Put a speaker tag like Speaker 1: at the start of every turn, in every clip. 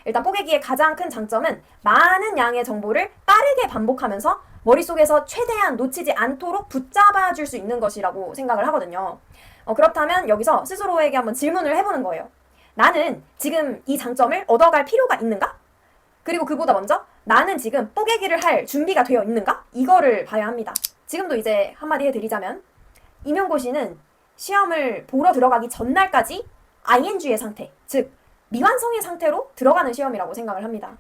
Speaker 1: 일단 뽀개기의 가장 큰 장점은 많은 양의 정보를 빠르게 반복하면서 머릿속에서 최대한 놓치지 않도록 붙잡아 줄 수 있는 것이라고 생각을 하거든요. 그렇다면 여기서 스스로에게 한번 질문을 해보는 거예요. 나는 지금 이 장점을 얻어갈 필요가 있는가? 그리고 그보다 먼저 나는 지금 뽀개기를 할 준비가 되어 있는가? 이거를 봐야 합니다. 지금도 이제 한마디 해드리자면 임용고시는 시험을 보러 들어가기 전날까지 ing의 상태, 즉 미완성의 상태로 들어가는 시험이라고 생각을 합니다.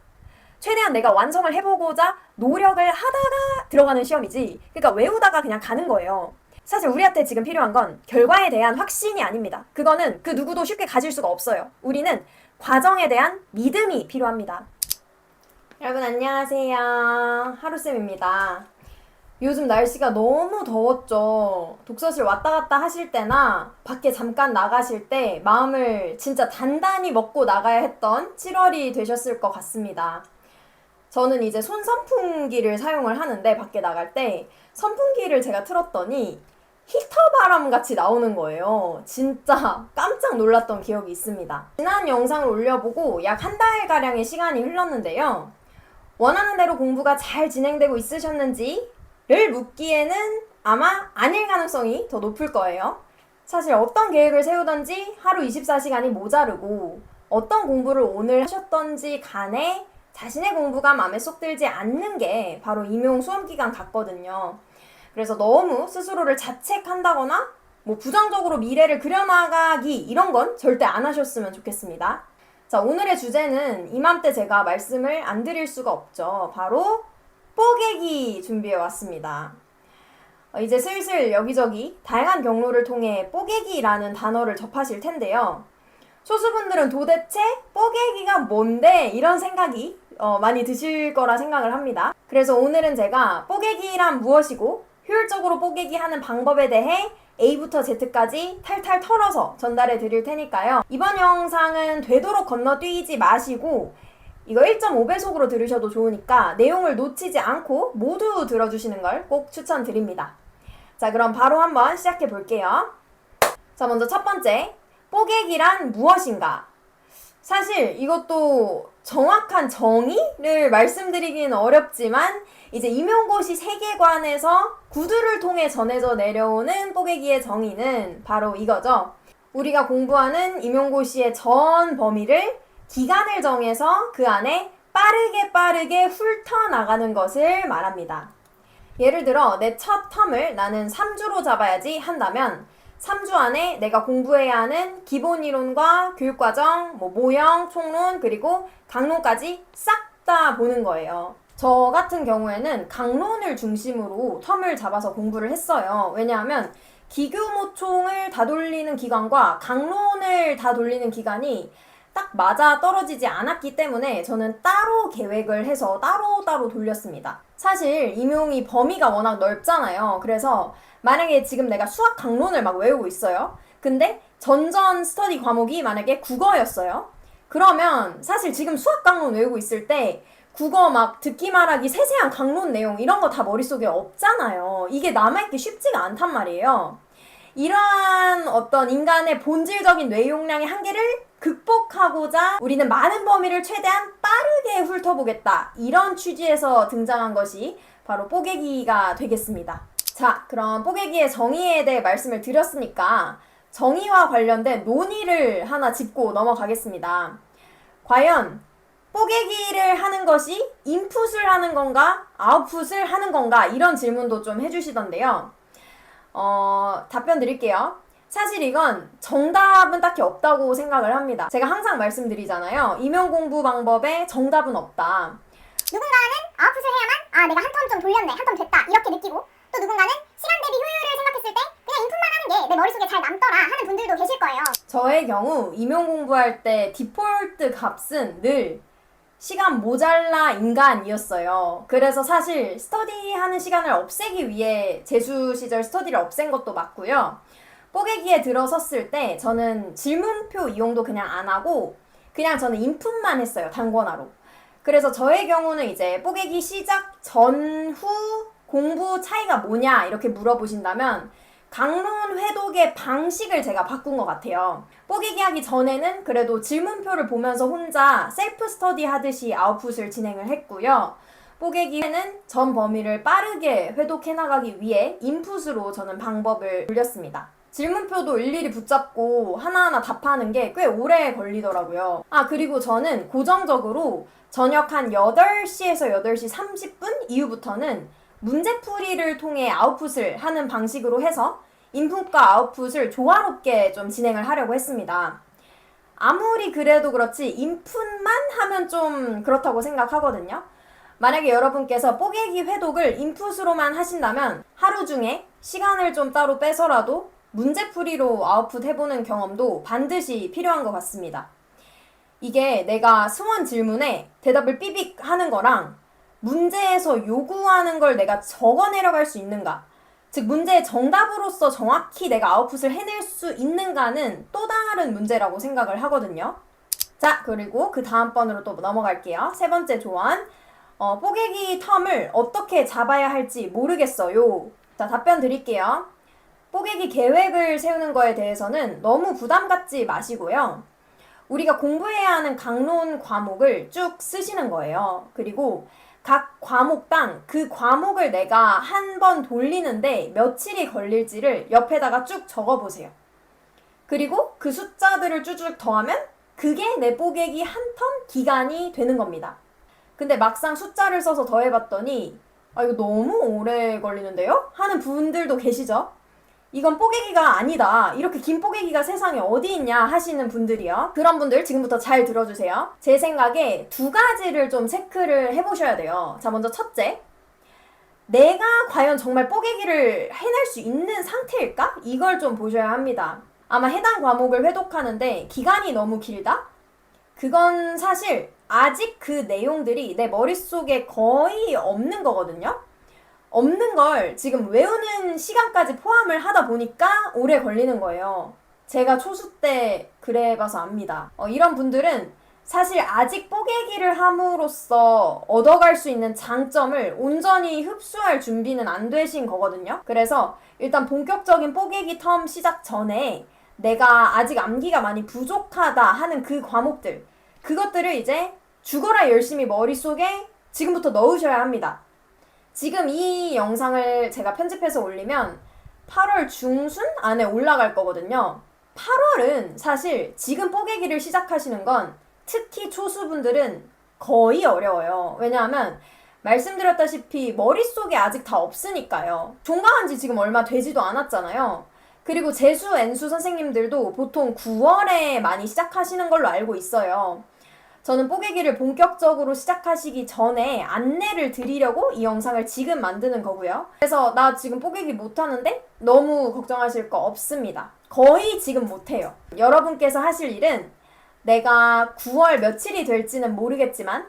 Speaker 1: 최대한 내가 완성을 해보고자 노력을 하다가 들어가는 시험이지, 그러니까 외우다가 그냥 가는 거예요. 사실 우리한테 지금 필요한 건 결과에 대한 확신이 아닙니다. 그거는 그 누구도 쉽게 가질 수가 없어요. 우리는 과정에 대한 믿음이 필요합니다. 여러분 안녕하세요. 하루쌤입니다. 요즘 날씨가 너무 더웠죠. 독서실 왔다 갔다 하실 때나 밖에 잠깐 나가실 때 마음을 진짜 단단히 먹고 나가야 했던 7월이 되셨을 것 같습니다. 저는 이제 손 선풍기를 사용을 하는데 밖에 나갈 때 선풍기를 제가 틀었더니 히터 바람 같이 나오는 거예요. 진짜 깜짝 놀랐던 기억이 있습니다. 지난 영상을 올려보고 약 한 달가량의 시간이 흘렀는데요. 원하는 대로 공부가 잘 진행되고 있으셨는지 를 묻기에는 아마 아닐 가능성이 더 높을 거예요. 사실 어떤 계획을 세우던지 하루 24시간이 모자르고 어떤 공부를 오늘 하셨던지 간에 자신의 공부가 마음에 쏙 들지 않는 게 바로 임용 수험기간 같거든요. 그래서 너무 스스로를 자책한다거나 부정적으로 미래를 그려나가기 이런 건 절대 안 하셨으면 좋겠습니다. 자, 오늘의 주제는 이맘때 제가 말씀을 안 드릴 수가 없죠. 바로 뽀개기 준비해 왔습니다. 이제 슬슬 여기저기 다양한 경로를 통해 뽀개기라는 단어를 접하실 텐데요. 소수분들은 도대체 뽀개기가 뭔데? 이런 생각이 많이 드실 거라 생각을 합니다. 그래서 오늘은 제가 뽀개기란 무엇이고 효율적으로 뽀개기 하는 방법에 대해 A부터 Z까지 탈탈 털어서 전달해 드릴 테니까요. 이번 영상은 되도록 건너뛰지 마시고 이거 1.5배속으로 들으셔도 좋으니까 내용을 놓치지 않고 모두 들어주시는 걸 꼭 추천드립니다. 자, 그럼 바로 한번 시작해 볼게요. 자, 먼저 첫 번째, 뽀개기란 무엇인가? 사실 이것도 정확한 정의를 말씀드리기는 어렵지만 이제 임용고시 세계관에서 구두를 통해 전해져 내려오는 뽀개기의 정의는 바로 이거죠. 우리가 공부하는 임용고시의 전 범위를 기간을 정해서 그 안에 빠르게 훑어나가는 것을 말합니다. 예를 들어 내 첫 텀을 나는 3주로 잡아야지 한다면 3주 안에 내가 공부해야 하는 기본 이론과 교육과정, 모형, 총론, 그리고 강론까지 싹 다 보는 거예요. 저 같은 경우에는 강론을 중심으로 텀을 잡아서 공부를 했어요. 왜냐하면 기교모총을 다 돌리는 기간과 강론을 다 돌리는 기간이 딱 맞아 떨어지지 않았기 때문에 저는 따로 계획을 해서 따로 돌렸습니다. 사실 임용이 범위가 워낙 넓잖아요. 그래서 만약에 지금 내가 수학 강론을 막 외우고 있어요. 근데 전전 스터디 과목이 만약에 국어였어요. 그러면 사실 지금 수학 강론 외우고 있을 때 국어 막 듣기 말하기 세세한 강론 내용 이런 거 다 머릿속에 없잖아요. 이게 남아있기 쉽지가 않단 말이에요. 이러한 어떤 인간의 본질적인 뇌용량의 한계를 극복하고자 우리는 많은 범위를 최대한 빠르게 훑어보겠다. 이런 취지에서 등장한 것이 바로 뽀개기가 되겠습니다. 자, 그럼 뽀개기의 정의에 대해 말씀을 드렸으니까 정의와 관련된 논의를 하나 짚고 넘어가겠습니다. 과연 뽀개기를 하는 것이 인풋을 하는 건가 아웃풋을 하는 건가 이런 질문도 좀 해주시던데요. 답변 드릴게요. 사실 이건 정답은 딱히 없다고 생각을 합니다. 제가 항상 말씀드리잖아요. 임용 공부 방법에 정답은 없다.
Speaker 2: 누군가는 아웃풋을 해야만 내가 한 텀 좀 돌렸네, 한 텀 됐다 이렇게 느끼고, 또 누군가는 시간 대비 효율을 생각했을 때 그냥 인풋만 하는 게 내 머릿속에 잘 남더라 하는 분들도 계실 거예요.
Speaker 1: 저의 경우 임용 공부할 때 디폴트 값은 늘 시간 모자라 인간이었어요. 그래서 사실 스터디하는 시간을 없애기 위해 재수 시절 스터디를 없앤 것도 맞고요. 뽀개기에 들어섰을 때 저는 질문표 이용도 그냥 안 하고 그냥 저는 인풋만 했어요. 단권화로. 그래서 저의 경우는 이제 뽀개기 시작 전후 공부 차이가 뭐냐 이렇게 물어보신다면 강론 회독의 방식을 제가 바꾼 것 같아요. 뽀개기 하기 전에는 그래도 질문표를 보면서 혼자 셀프 스터디 하듯이 아웃풋을 진행을 했고요. 뽀개기 후에는 전 범위를 빠르게 회독해 나가기 위해 인풋으로 저는 방법을 돌렸습니다. 질문표도 일일이 붙잡고 하나하나 답하는 게 꽤 오래 걸리더라고요. 그리고 저는 고정적으로 저녁 한 8시에서 8시 30분 이후부터는 문제풀이를 통해 아웃풋을 하는 방식으로 해서 인풋과 아웃풋을 조화롭게 좀 진행을 하려고 했습니다. 아무리 그래도 그렇지 인풋만 하면 좀 그렇다고 생각하거든요. 만약에 여러분께서 뽀개기 회독을 인풋으로만 하신다면 하루 중에 시간을 좀 따로 빼서라도 문제풀이로 아웃풋 해보는 경험도 반드시 필요한 것 같습니다. 이게 내가 스원 질문에 대답을 삐빅 하는 거랑 문제에서 요구하는 걸 내가 적어내려갈 수 있는가, 즉 문제의 정답으로서 정확히 내가 아웃풋을 해낼 수 있는가는 또 다른 문제라고 생각을 하거든요. 자, 그리고 그 다음번으로 또 넘어갈게요. 세 번째 조언. 뽀개기 텀을 어떻게 잡아야 할지 모르겠어요. 자, 답변 드릴게요. 뽀개기 계획을 세우는 거에 대해서는 너무 부담 갖지 마시고요. 우리가 공부해야 하는 강론 과목을 쭉 쓰시는 거예요. 그리고 각 과목당 그 과목을 내가 한 번 돌리는데 며칠이 걸릴지를 옆에다가 쭉 적어보세요. 그리고 그 숫자들을 쭉쭉 더하면 그게 내 뽀개기 한 텀 기간이 되는 겁니다. 근데 막상 숫자를 써서 더해봤더니 이거 너무 오래 걸리는데요? 하는 분들도 계시죠? 이건 뽀개기가 아니다. 이렇게 긴 뽀개기가 세상에 어디 있냐 하시는 분들이요. 그런 분들 지금부터 잘 들어주세요. 제 생각에 두 가지를 좀 체크를 해보셔야 돼요. 자, 먼저 첫째. 내가 과연 정말 뽀개기를 해낼 수 있는 상태일까? 이걸 좀 보셔야 합니다. 아마 해당 과목을 회독하는데 기간이 너무 길다? 그건 사실 아직 그 내용들이 내 머릿속에 거의 없는 거거든요. 없는 걸 지금 외우는 시간까지 포함을 하다 보니까 오래 걸리는 거예요. 제가 초수 때 그래 봐서 압니다. 이런 분들은 사실 아직 뽀개기를 함으로써 얻어갈 수 있는 장점을 온전히 흡수할 준비는 안 되신 거거든요. 그래서 일단 본격적인 뽀개기 텀 시작 전에 내가 아직 암기가 많이 부족하다 하는 그 과목들, 그것들을 이제 죽어라 열심히 머릿속에 지금부터 넣으셔야 합니다. 지금 이 영상을 제가 편집해서 올리면 8월 중순 안에 올라갈 거거든요. 8월은 사실 지금 뽀개기를 시작하시는 건 특히 초수분들은 거의 어려워요. 왜냐하면 말씀드렸다시피 머릿속에 아직 다 없으니까요. 종강한 지 지금 얼마 되지도 않았잖아요. 그리고 재수, N수 선생님들도 보통 9월에 많이 시작하시는 걸로 알고 있어요. 저는 뽀개기를 본격적으로 시작하시기 전에 안내를 드리려고 이 영상을 지금 만드는 거고요. 그래서 나 지금 뽀개기 못하는데? 너무 걱정하실 거 없습니다. 거의 지금 못해요. 여러분께서 하실 일은 내가 9월 며칠이 될지는 모르겠지만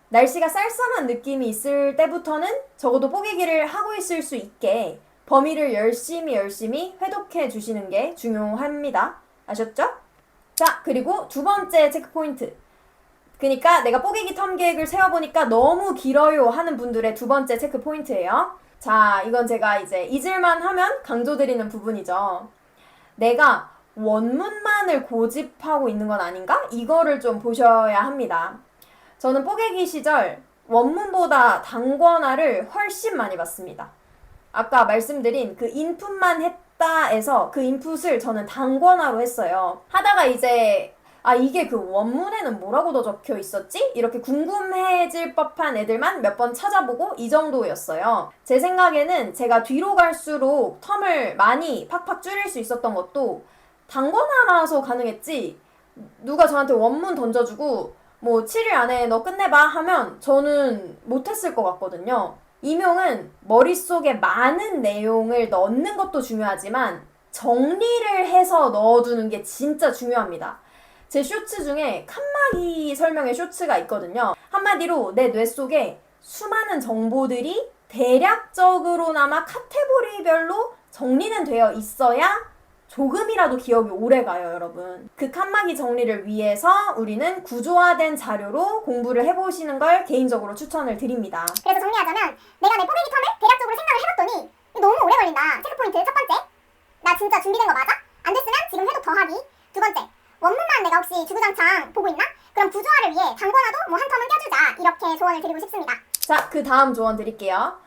Speaker 1: 날씨가 쌀쌀한 느낌이 있을 때부터는 적어도 뽀개기를 하고 있을 수 있게 범위를 열심히 회독해 주시는 게 중요합니다. 아셨죠? 자, 그리고 두 번째 체크 포인트. 그러니까 내가 뽀개기 텀 계획을 세워보니까 너무 길어요 하는 분들의 두 번째 체크 포인트예요. 자, 이건 제가 이제 잊을만 하면 강조드리는 부분이죠. 내가 원문만을 고집하고 있는 건 아닌가? 이거를 좀 보셔야 합니다. 저는 뽀개기 시절 원문보다 단권화를 훨씬 많이 봤습니다. 아까 말씀드린 그 인풋만 했다에서 그 인풋을 저는 단권화로 했어요. 하다가 이제 이게 그 원문에는 뭐라고 더 적혀 있었지? 이렇게 궁금해질 법한 애들만 몇 번 찾아보고 이 정도였어요. 제 생각에는 제가 뒤로 갈수록 텀을 많이 팍팍 줄일 수 있었던 것도 단권화라서 가능했지, 누가 저한테 원문 던져주고 뭐 7일 안에 너 끝내봐 하면 저는 못했을 것 같거든요. 임용은 머릿속에 많은 내용을 넣는 것도 중요하지만 정리를 해서 넣어두는 게 진짜 중요합니다. 제 쇼츠 중에 칸막이 설명의 쇼츠가 있거든요. 한마디로 내 뇌 속에 수많은 정보들이 대략적으로나마 카테고리별로 정리는 되어 있어야 조금이라도 기억이 오래 가요, 여러분. 그 칸막이 정리를 위해서 우리는 구조화된 자료로 공부를 해보시는 걸 개인적으로 추천을 드립니다.
Speaker 2: 그래서 정리하자면 내가 내 뽀개기 텀을 대략적으로 생각을 해봤더니 너무 오래 걸린다. 체크포인트 첫 번째. 나 진짜 준비된 거 맞아? 안 됐으면 지금 회독 더 하기. 두 번째, 원문만 내가 혹시 주구장창 보고 있나? 그럼 구조화를 위해 단권화도 뭐 한 텀은 껴주자. 이렇게 조언을 드리고 싶습니다.
Speaker 1: 자, 그 다음 조언 드릴게요.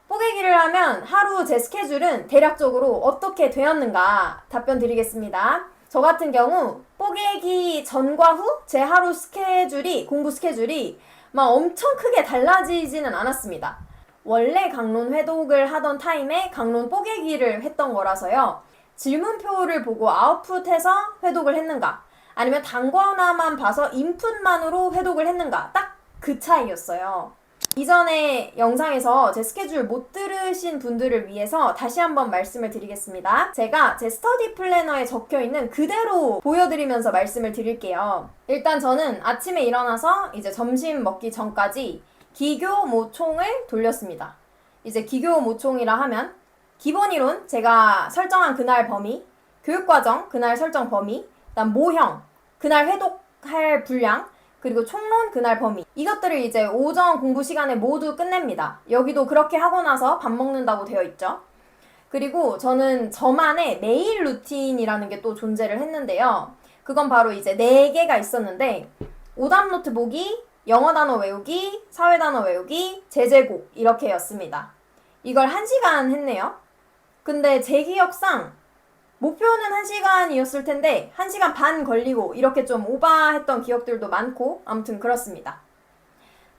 Speaker 1: 뽀개기를 하면 하루 제 스케줄은 대략적으로 어떻게 되었는가 답변 드리겠습니다. 저 같은 경우 뽀개기 전과 후 제 하루 스케줄이, 공부 스케줄이 막 엄청 크게 달라지지는 않았습니다. 원래 강론 회독을 하던 타임에 강론 뽀개기를 했던 거라서요. 질문표를 보고 아웃풋해서 회독을 했는가, 아니면 단권화만 봐서 인풋만으로 회독을 했는가, 딱 그 차이였어요. 이전에 영상에서 제 스케줄 못 들으신 분들을 위해서 다시 한번 말씀을 드리겠습니다. 제가 제 스터디 플래너에 적혀있는 그대로 보여드리면서 말씀을 드릴게요. 일단 저는 아침에 일어나서 이제 점심 먹기 전까지 기교 모총을 돌렸습니다. 이제 기교 모총이라 하면 기본 이론, 제가 설정한 그날 범위, 교육과정, 그날 설정 범위, 그다음 모형, 그날 회독할 분량, 그리고 총론, 그날 범위. 이것들을 이제 오전 공부 시간에 모두 끝냅니다. 여기도 그렇게 하고 나서 밥 먹는다고 되어 있죠. 그리고 저는 저만의 메일 루틴이라는 게 또 존재를 했는데요. 그건 바로 이제 4개가 있었는데, 오답 노트 보기, 영어 단어 외우기, 사회 단어 외우기, 제제곡 이렇게였습니다. 이걸 1시간 했네요. 근데 제 기억상 목표는 1시간이었을 텐데 1시간 반 걸리고 이렇게 좀 오바했던 기억들도 많고, 아무튼 그렇습니다.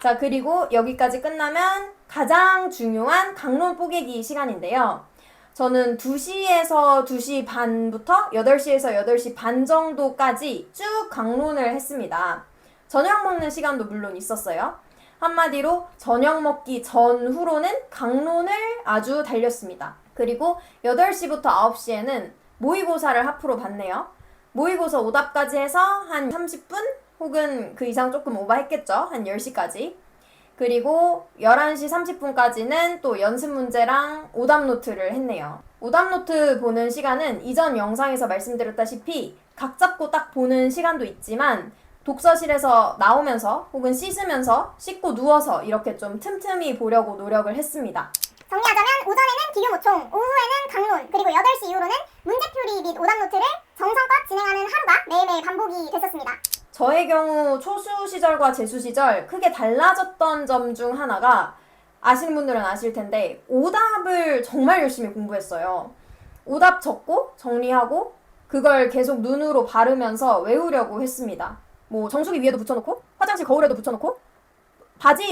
Speaker 1: 자, 그리고 여기까지 끝나면 가장 중요한 강론 뽀개기 시간인데요. 저는 2시에서 2시 반부터 8시에서 8시 반 정도까지 쭉 강론을 했습니다. 저녁 먹는 시간도 물론 있었어요. 한마디로 저녁 먹기 전후로는 강론을 아주 달렸습니다. 그리고 8시부터 9시에는 모의고사를 하프로 봤네요. 모의고사 오답까지 해서 한 30분 혹은 그 이상 조금 오버했겠죠. 한 10시까지. 그리고 11시 30분까지는 또 연습 문제랑 오답 노트를 했네요. 오답 노트 보는 시간은 이전 영상에서 말씀드렸다시피 각 잡고 딱 보는 시간도 있지만, 독서실에서 나오면서 혹은 씻고 누워서 이렇게 좀 틈틈이 보려고 노력을 했습니다.
Speaker 2: 정리하자면 오전에는 기교 모총, 오후에는 강론, 그리고 8시 이후로는 문제풀이 및 오답 노트를 정성껏 진행하는 하루가 매일매일 반복이 됐었습니다.
Speaker 1: 저의 경우 초수 시절과 재수 시절 크게 달라졌던 점 중 하나가, 아시는 분들은 아실 텐데 오답을 정말 열심히 공부했어요. 오답 적고 정리하고 그걸 계속 눈으로 바르면서 외우려고 했습니다. 뭐 정수기 위에도 붙여놓고 화장실 거울에도 붙여놓고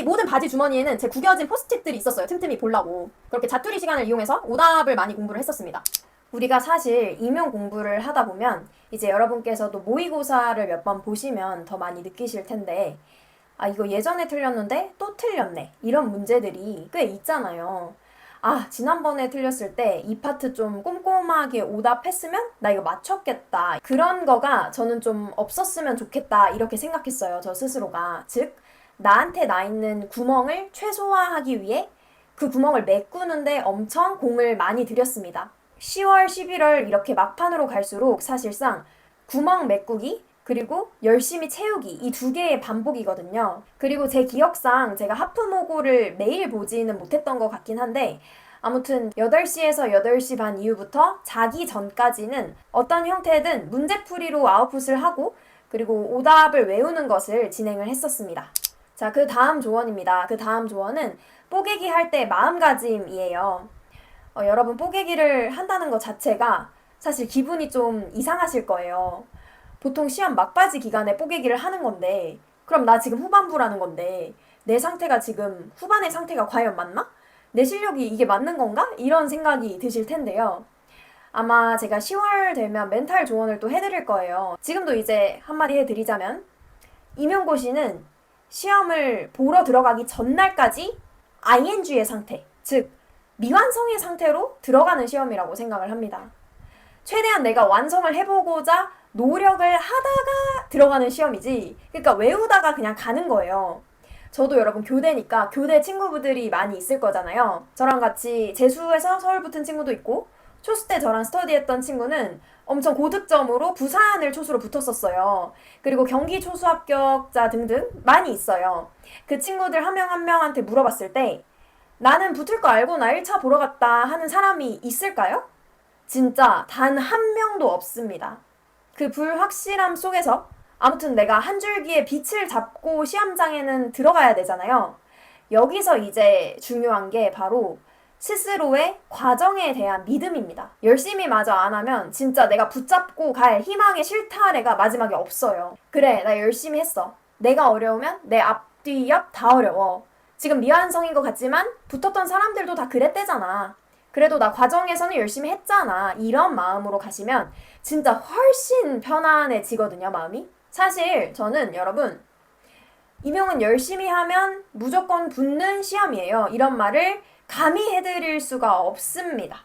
Speaker 1: 모든 바지 주머니에는 제 구겨진 포스트잇들이 있었어요. 틈틈이 보려고. 그렇게 자투리 시간을 이용해서 오답을 많이 공부를 했었습니다. 우리가 사실 임용 공부를 하다 보면 이제 여러분께서도 모의고사를 몇 번 보시면 더 많이 느끼실 텐데, 아, 이거 예전에 틀렸는데 또 틀렸네, 이런 문제들이 꽤 있잖아요. 아, 지난번에 틀렸을 때 이 파트 좀 꼼꼼하게 오답했으면 나 이거 맞췄겠다, 그런 거가 저는 좀 없었으면 좋겠다 이렇게 생각했어요. 저 스스로가. 즉, 나한테 나 있는 구멍을 최소화하기 위해 그 구멍을 메꾸는데 엄청 공을 많이 들였습니다. 10월, 11월 이렇게 막판으로 갈수록 사실상 구멍 메꾸기 그리고 열심히 채우기, 이 2개의 반복이거든요. 그리고 제 기억상 제가 하프모고를 매일 보지는 못했던 것 같긴 한데, 아무튼 8시에서 8시 반 이후부터 자기 전까지는 어떤 형태든 문제풀이로 아웃풋을 하고 그리고 오답을 외우는 것을 진행을 했었습니다. 자, 그 다음 조언입니다. 그 다음 조언은 뽀개기 할 때 마음가짐이에요. 여러분, 뽀개기를 한다는 것 자체가 사실 기분이 좀 이상하실 거예요. 보통 시험 막바지 기간에 뽀개기를 하는 건데, 그럼 나 지금 후반부라는 건데 내 상태가 지금 후반의 상태가 과연 맞나? 내 실력이 이게 맞는 건가? 이런 생각이 드실 텐데요. 아마 제가 10월 되면 멘탈 조언을 또 해드릴 거예요. 지금도 이제 한마디 해드리자면, 임용고시는 시험을 보러 들어가기 전날까지 ing의 상태, 즉 미완성의 상태로 들어가는 시험이라고 생각을 합니다. 최대한 내가 완성을 해보고자 노력을 하다가 들어가는 시험이지, 그러니까 외우다가 그냥 가는 거예요. 저도 여러분 교대니까 교대 친구분들이 많이 있을 거잖아요. 저랑 같이 재수해서 서울 붙은 친구도 있고, 초수 때 저랑 스터디했던 친구는 엄청 고득점으로 부산을 초수로 붙었었어요. 그리고 경기 초수 합격자 등등 많이 있어요. 그 친구들 한 명 한 명한테 물어봤을 때 나는 붙을 거 알고 나 1차 보러 갔다 하는 사람이 있을까요? 진짜 단 한 명도 없습니다. 그 불확실함 속에서 아무튼 내가 한 줄기의 빛을 잡고 시험장에는 들어가야 되잖아요. 여기서 이제 중요한 게 바로 스스로의 과정에 대한 믿음입니다. 열심히 마저 안 하면 진짜 내가 붙잡고 갈 희망의 실타래가 마지막에 없어요. 그래, 나 열심히 했어. 내가 어려우면 내 앞뒤 옆 다 어려워. 지금 미완성인 것 같지만 붙었던 사람들도 다 그랬대잖아. 그래도 나 과정에서는 열심히 했잖아. 이런 마음으로 가시면 진짜 훨씬 편안해지거든요, 마음이. 사실 저는 여러분, 임용은 열심히 하면 무조건 붙는 시험이에요. 이런 말을 감히 해드릴 수가 없습니다.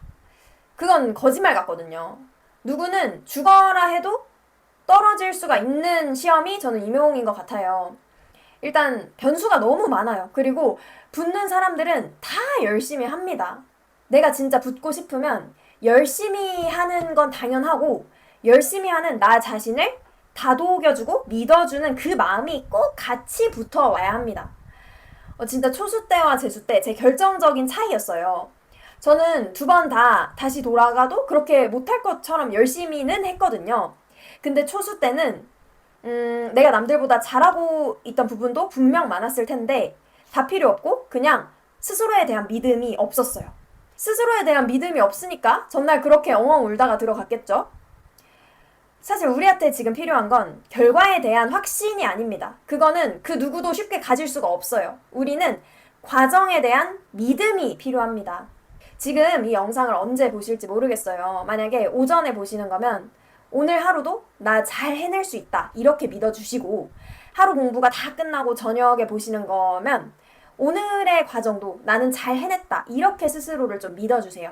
Speaker 1: 그건 거짓말 같거든요. 누구는 죽어라 해도 떨어질 수가 있는 시험이 저는 임용인 것 같아요. 일단 변수가 너무 많아요. 그리고 붙는 사람들은 다 열심히 합니다. 내가 진짜 붙고 싶으면 열심히 하는 건 당연하고 열심히 하는 나 자신을 다독여주고 믿어주는 그 마음이 꼭 같이 붙어와야 합니다. 진짜 초수 때와 재수 때 제 결정적인 차이였어요. 저는 2번 다 다시 돌아가도 그렇게 못할 것처럼 열심히는 했거든요. 근데 초수 때는 내가 남들보다 잘하고 있던 부분도 분명 많았을 텐데 다 필요 없고 그냥 스스로에 대한 믿음이 없었어요. 스스로에 대한 믿음이 없으니까 전날 그렇게 엉엉 울다가 들어갔겠죠. 사실 우리한테 지금 필요한 건 결과에 대한 확신이 아닙니다. 그거는 그 누구도 쉽게 가질 수가 없어요. 우리는 과정에 대한 믿음이 필요합니다. 지금 이 영상을 언제 보실지 모르겠어요. 만약에 오전에 보시는 거면 오늘 하루도 나 잘 해낼 수 있다 이렇게 믿어주시고, 하루 공부가 다 끝나고 저녁에 보시는 거면 오늘의 과정도 나는 잘 해냈다 이렇게 스스로를 좀 믿어주세요.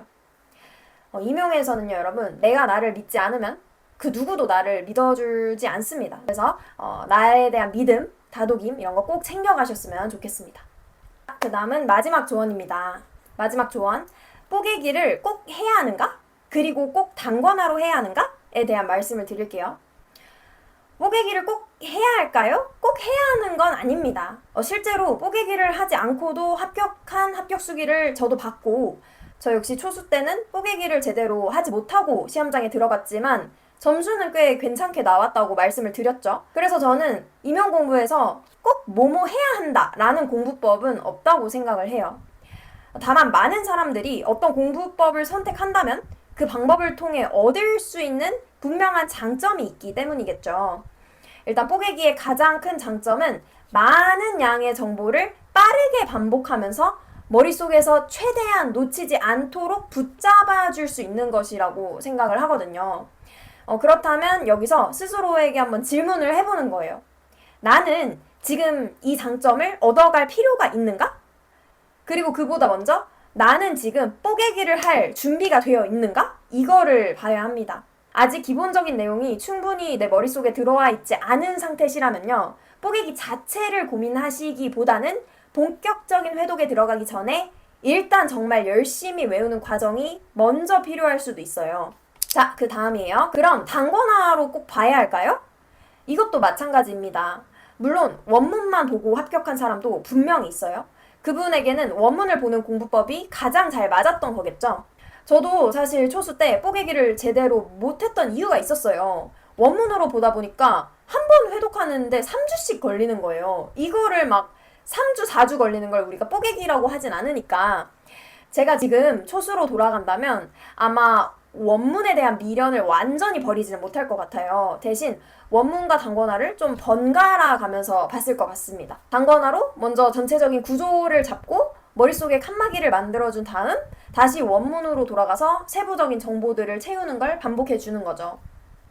Speaker 1: 임용에서는요 여러분, 내가 나를 믿지 않으면 그 누구도 나를 믿어주지 않습니다. 그래서 나에 대한 믿음, 다독임 이런 거 꼭 챙겨가셨으면 좋겠습니다. 그 다음은 마지막 조언입니다. 마지막 조언, 뽀개기를 꼭 해야 하는가? 그리고 꼭 단권화로 해야 하는가?에 대한 말씀을 드릴게요. 뽀개기를 꼭 해야 할까요? 꼭 해야 하는 건 아닙니다. 실제로 뽀개기를 하지 않고도 합격한 합격수기를 저도 받고, 저 역시 초수 때는 뽀개기를 제대로 하지 못하고 시험장에 들어갔지만 점수는 꽤 괜찮게 나왔다고 말씀을 드렸죠. 그래서 저는 임용 공부에서 꼭 뭐뭐 해야 한다라는 공부법은 없다고 생각을 해요. 다만 많은 사람들이 어떤 공부법을 선택한다면 그 방법을 통해 얻을 수 있는 분명한 장점이 있기 때문이겠죠. 일단 뽀개기의 가장 큰 장점은 많은 양의 정보를 빠르게 반복하면서 머릿속에서 최대한 놓치지 않도록 붙잡아 줄 수 있는 것이라고 생각을 하거든요. 그렇다면 여기서 스스로에게 한번 질문을 해보는 거예요. 나는 지금 이 장점을 얻어갈 필요가 있는가? 그리고 그보다 먼저 나는 지금 뽀개기를 할 준비가 되어 있는가? 이거를 봐야 합니다. 아직 기본적인 내용이 충분히 내 머릿속에 들어와 있지 않은 상태시라면요, 뽀개기 자체를 고민하시기보다는 본격적인 회독에 들어가기 전에 일단 정말 열심히 외우는 과정이 먼저 필요할 수도 있어요. 자, 그 다음이에요. 그럼 단권화로 꼭 봐야 할까요? 이것도 마찬가지입니다. 물론 원문만 보고 합격한 사람도 분명히 있어요. 그분에게는 원문을 보는 공부법이 가장 잘 맞았던 거겠죠. 저도 사실 초수 때 뽀개기를 제대로 못했던 이유가 있었어요. 원문으로 보다 보니까 한 번 회독하는데 3주씩 걸리는 거예요. 이거를 막 3주, 4주 걸리는 걸 우리가 뽀개기라고 하진 않으니까. 제가 지금 초수로 돌아간다면 아마 원문에 대한 미련을 완전히 버리지는 못할 것 같아요. 대신 원문과 단권화를 좀 번갈아 가면서 봤을 것 같습니다. 단권화로 먼저 전체적인 구조를 잡고 머릿속에 칸막이를 만들어준 다음 다시 원문으로 돌아가서 세부적인 정보들을 채우는 걸 반복해주는 거죠.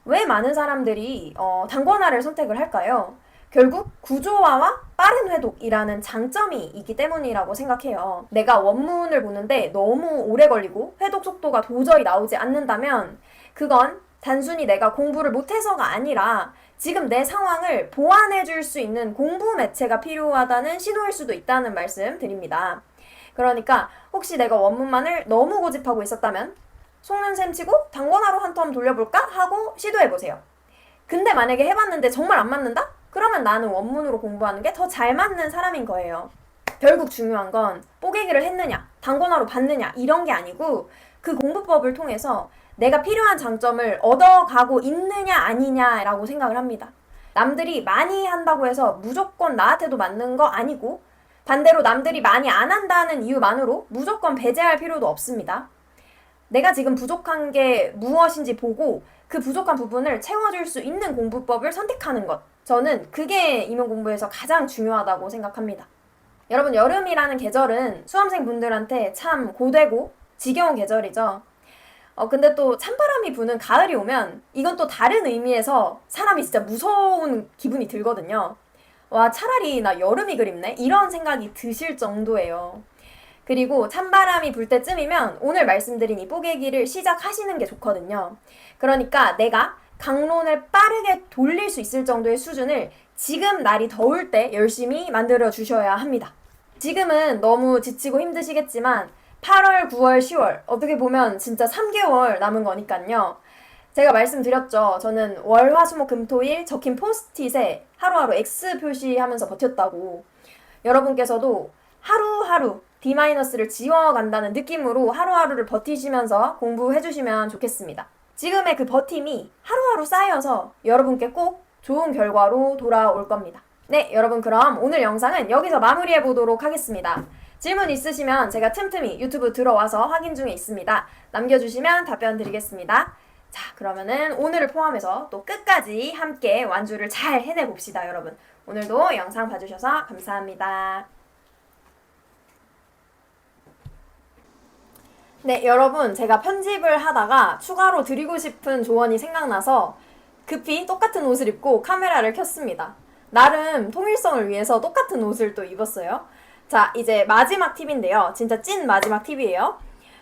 Speaker 1: 왜 많은 사람들이 단권화를 선택을 할까요? 결국 구조화와 빠른 회독이라는 장점이 있기 때문이라고 생각해요. 내가 원문을 보는데 너무 오래 걸리고 회독 속도가 도저히 나오지 않는다면 그건 단순히 내가 공부를 못해서가 아니라 지금 내 상황을 보완해 줄 수 있는 공부 매체가 필요하다는 신호일 수도 있다는 말씀 드립니다. 그러니까 혹시 내가 원문만을 너무 고집하고 있었다면 속는 셈 치고 단권화로 한 텀 돌려볼까 하고 시도해보세요. 근데 만약에 해봤는데 정말 안 맞는다? 그러면 나는 원문으로 공부하는 게 더 잘 맞는 사람인 거예요. 결국 중요한 건 뽀개기를 했느냐, 단권화로 봤느냐 이런 게 아니고 그 공부법을 통해서 내가 필요한 장점을 얻어가고 있느냐 아니냐라고 생각을 합니다. 남들이 많이 한다고 해서 무조건 나한테도 맞는 거 아니고 반대로 남들이 많이 안 한다는 이유만으로 무조건 배제할 필요도 없습니다. 내가 지금 부족한 게 무엇인지 보고 그 부족한 부분을 채워줄 수 있는 공부법을 선택하는 것. 저는 그게 임용 공부에서 가장 중요하다고 생각합니다. 여러분, 여름이라는 계절은 수험생분들한테 참 고되고 지겨운 계절이죠. 근데 또 찬바람이 부는 가을이 오면 이건 또 다른 의미에서 사람이 진짜 무서운 기분이 들거든요. 와, 차라리 나 여름이 그립네? 이런 생각이 드실 정도예요. 그리고 찬바람이 불 때쯤이면 오늘 말씀드린 이 뽀개기를 시작하시는 게 좋거든요. 그러니까 내가 강론을 빠르게 돌릴 수 있을 정도의 수준을 지금 날이 더울 때 열심히 만들어 주셔야 합니다. 지금은 너무 지치고 힘드시겠지만 8월, 9월, 10월 어떻게 보면 진짜 3개월 남은 거니까요. 제가 말씀드렸죠. 저는 월, 화, 수, 목, 금, 토, 일 적힌 포스트잇에 하루하루 X 표시하면서 버텼다고. 여러분께서도 하루하루 D-를 지워간다는 느낌으로 하루하루를 버티시면서 공부해주시면 좋겠습니다. 지금의 그 버팀이 하루하루 쌓여서 여러분께 꼭 좋은 결과로 돌아올 겁니다. 네, 여러분, 그럼 오늘 영상은 여기서 마무리해 보도록 하겠습니다. 질문 있으시면 제가 틈틈이 유튜브 들어와서 확인 중에 있습니다. 남겨주시면 답변 드리겠습니다. 자, 그러면은 오늘을 포함해서 또 끝까지 함께 완주를 잘 해내봅시다, 여러분. 오늘도 영상 봐주셔서 감사합니다. 네, 여러분, 제가 편집을 하다가 추가로 드리고 싶은 조언이 생각나서 급히 똑같은 옷을 입고 카메라를 켰습니다. 나름 통일성을 위해서 똑같은 옷을 또 입었어요. 자, 이제 마지막 팁인데요. 진짜 찐 마지막 팁이에요.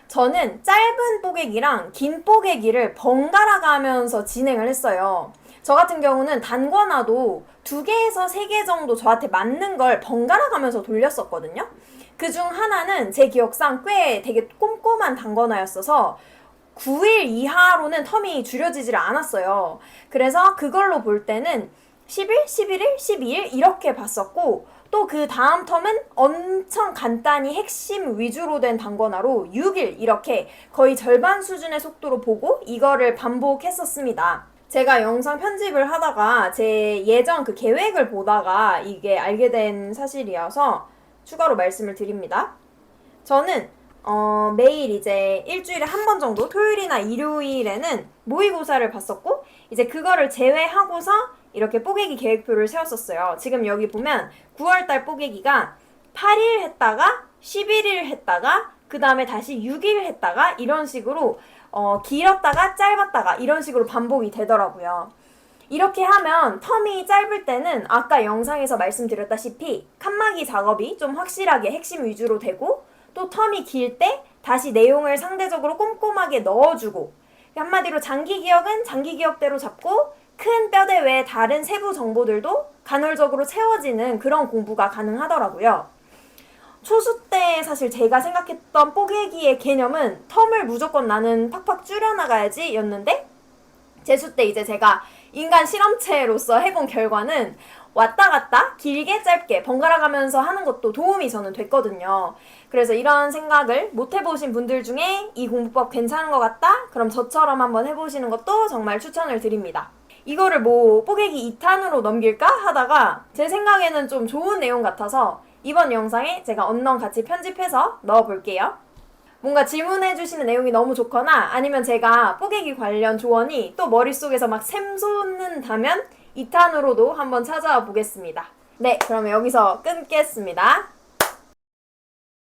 Speaker 1: 저는 짧은 뽀개기랑 긴 뽀개기를 번갈아 가면서 진행을 했어요. 저 같은 경우는 단권화도 2개에서 3개 정도 저한테 맞는 걸 번갈아 가면서 돌렸었거든요. 그중 하나는 제 기억상 꽤 되게 꼼꼼한 단권화였어서 9일 이하로는 텀이 줄여지질 않았어요. 그래서 그걸로 볼 때는 10일, 11일, 12일 이렇게 봤었고, 또 그 다음 텀은 엄청 간단히 핵심 위주로 된 단권화로 6일 이렇게 거의 절반 수준의 속도로 보고 이거를 반복했었습니다. 제가 영상 편집을 하다가 제 예전 그 계획을 보다가 이게 알게 된 사실이어서 추가로 말씀을 드립니다. 저는 매일 이제 일주일에 한 번 정도 토요일이나 일요일에는 모의고사를 봤었고, 이제 그거를 제외하고서 이렇게 뽀개기 계획표를 세웠었어요. 지금 여기 보면 9월달 뽀개기가 8일 했다가 11일 했다가 그 다음에 다시 6일 했다가 이런 식으로 길었다가 짧았다가 이런 식으로 반복이 되더라고요. 이렇게 하면 텀이 짧을 때는 아까 영상에서 말씀드렸다시피 칸막이 작업이 좀 확실하게 핵심 위주로 되고, 또 텀이 길 때 다시 내용을 상대적으로 꼼꼼하게 넣어주고, 한마디로 장기 기억은 장기 기억대로 잡고 큰 뼈대 외에 다른 세부 정보들도 간헐적으로 채워지는 그런 공부가 가능하더라고요. 초수 때 사실 제가 생각했던 뽀개기의 개념은 텀을 무조건 나는 팍팍 줄여나가야지 였는데, 재수 때 이제 제가 인간 실험체로서 해본 결과는 왔다 갔다 길게 짧게 번갈아 가면서 하는 것도 도움이 저는 됐거든요. 그래서 이런 생각을 못 해보신 분들 중에 이 공부법 괜찮은 것 같다? 그럼 저처럼 한번 해보시는 것도 정말 추천을 드립니다. 이거를 뭐 뽀개기 2탄으로 넘길까 하다가 제 생각에는 좀 좋은 내용 같아서 이번 영상에 제가 언론 같이 편집해서 넣어볼게요. 뭔가 질문해주시는 내용이 너무 좋거나 아니면 제가 뽀개기 관련 조언이 또 머릿속에서 막 샘솟는다면 2탄으로도 한번 찾아와 보겠습니다. 네, 그러면 여기서 끊겠습니다.